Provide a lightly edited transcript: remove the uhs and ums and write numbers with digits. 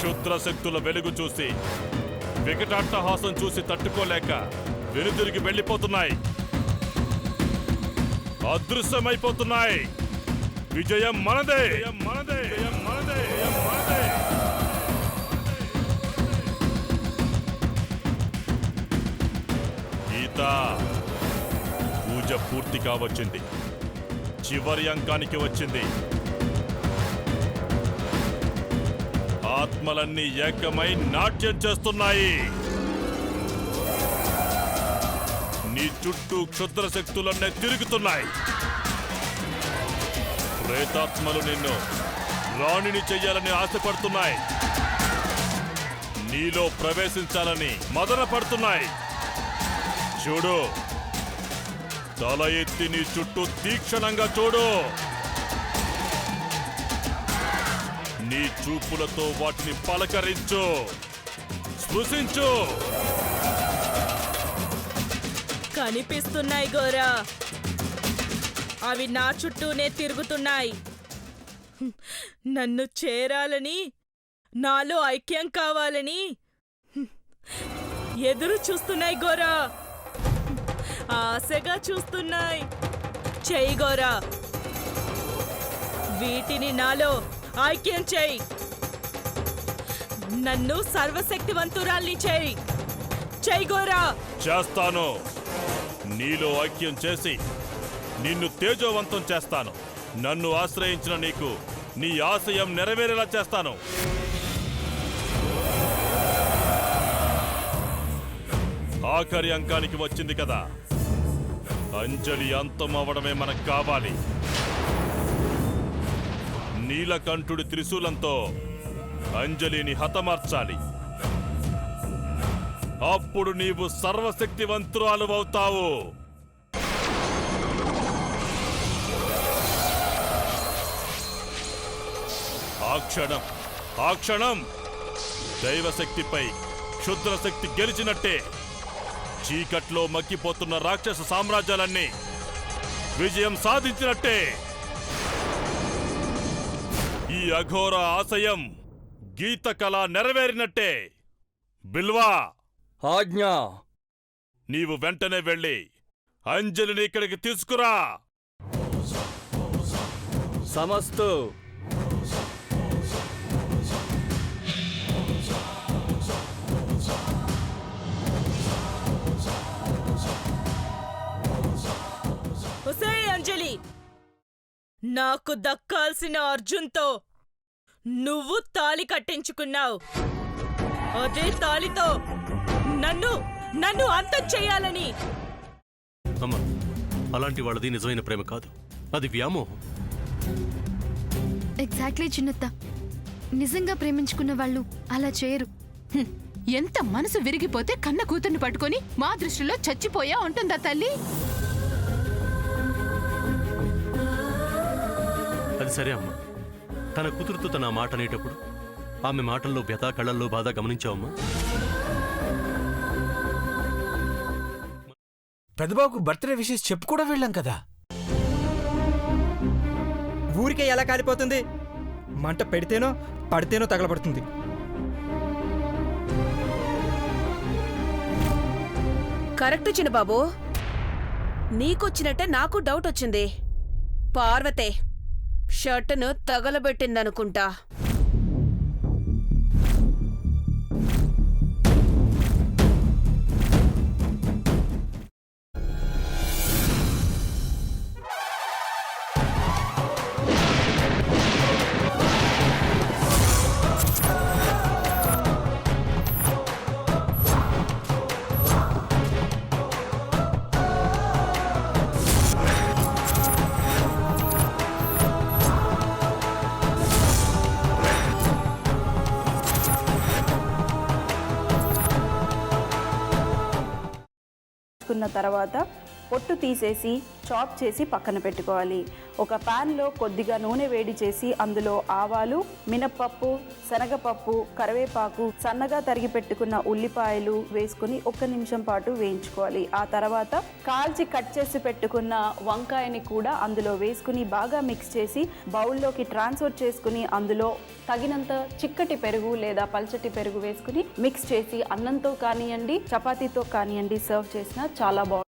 క్షుద్ర శక్తుల వెలుగు చూసి వికటాట్టహాసం చూసి తట్టుకోలేక వెనుదిరిగి వెళ్ళిపోతున్నాయి, అదృశ్యమైపోతున్నాయి. విజయం మనదే, మనదే, మనదే, మనదే. గీత, పూజ పూర్తిగా వచ్చింది, చివరి అంకానికి వచ్చింది. ఆత్మలన్నీ ఏకమై నాట్యం చేస్తున్నాయి. నీ చుట్టూ క్షుద్ర శక్తులన్నీ తిరుగుతున్నాయి. ప్రేతాత్మలు నిన్ను రాణిని చెయ్యాలని ఆశపడుతున్నాయి. నీలో ప్రవేశించాలని మదన పడుతున్నాయి. చూడు, తల ఎత్తి నీ చుట్టూ తీక్షణంగా చూడు. నీ చూపులతో వాటిని పలకరించు, స్పృశించు. కనిపిస్తున్నాయి గోరా, అవి నా చుట్టూనే తిరుగుతున్నాయి. నన్ను చేరాలని, నాలో ఐక్యం కావాలని ఎదురు చూస్తున్నాయి గోరా, ఆశగా చూస్తున్నాయి. చెయ్యి గోరా, వీటిని నాలో ఐక్యం చేయి. నన్ను సర్వశక్తివంతురాల్ని చేయి. చెయ్యి గోరా. చేస్తాను. నీలో ఐక్యం చేసి నిన్ను తేజోవంతం చేస్తాను. నన్ను ఆశ్రయించిన నీకు నీ ఆశయం నెరవేరేలా చేస్తాను. ఆఖరి అంకానికి వచ్చింది కదా, అంజలి అంతం అవడమే మనకు కావాలి. నీలకంఠుడి త్రిశూలంతో అంజలిని హతమార్చాలి. అప్పుడు నీవు సర్వశక్తివంతురాలు అవుతావు. ఆ క్షణం దైవశక్తిపై క్షుద్రశక్తి గెలిచినట్టే. చీకట్లో మగ్గిపోతున్న రాక్షస సామ్రాజ్యాలన్నీ విజయం సాధించినట్టే. ఈ అఘోర ఆశయం గీత కళ నెరవేరినట్టే. బిల్వా, ఆజ్ఞ. నీవు వెంటనే వెళ్ళి అంజలిని ఇక్కడికి తీసుకురా. సమస్తు. ఒసే అంజలి, నాకు దక్కాల్సిన అర్జున్తో నువ్వు తాళి కట్టించుకున్నావు. అదే తాళితో నన్ను అంతం చెయ్యాలని. అమ్మా, అలాంటి వాళ్ళది నిజమైన ప్రేమ కాదు, అది వ్యామోహం. ఎగ్జాక్ట్లీ చిన్నత్త, నిజంగా ప్రేమించుకున్న వాళ్ళు అలా చేయరు. ఎంత మనసు విరిగిపోతే కన్న కూతుర్ని పట్టుకొని మా దృష్టిలో చచ్చిపోయా ఉంటుందా తల్లి? అది సరే అమ్మా, తన కూతురుతో తన మాట అనేటప్పుడు ఆమె మాటల్లో వ్యథ, కళ్ళల్లో బాధ గమనించావమ్మా? పెద్దబాబుకు బర్త్డే విషెస్ చెప్పు కూడా వెళ్ళాం కదా. ఊరికే ఎలా కాలిపోతుంది? మంట పెడితేనో పడితేనో తగలబడుతుంది. కరెక్ట్ చిన్నబాబు, నీకొచ్చినట్టే నాకు డౌట్ వచ్చింది. పార్వతే షర్టును తగలబెట్టిందనుకుంటా. తర్వాత పొట్టు తీసేసి చాప్ చేసి పక్కన పెట్టుకోవాలి. ఒక ప్యాన్లో కొద్దిగా నూనె వేడి చేసి అందులో ఆవాలు, మినప్పప్పు, శనగపప్పు, కరివేపాకు, సన్నగా తరిగి పెట్టుకున్న ఉల్లిపాయలు వేసుకుని 1 నిమిషం పాటు వేయించుకోవాలి. ఆ తర్వాత కాల్చి కట్ చేసి పెట్టుకున్న వంకాయని కూడా అందులో వేసుకుని బాగా మిక్స్ చేసి బౌల్లోకి ట్రాన్స్ఫర్ చేసుకుని అందులో తగినంత చిక్కటి పెరుగు లేదా పల్చటి పెరుగు వేసుకుని మిక్స్ చేసి అన్నంతో కానివ్వండి, చపాతీతో కానివ్వండి సర్వ్ చేసినా చాలా బాగుంటుంది.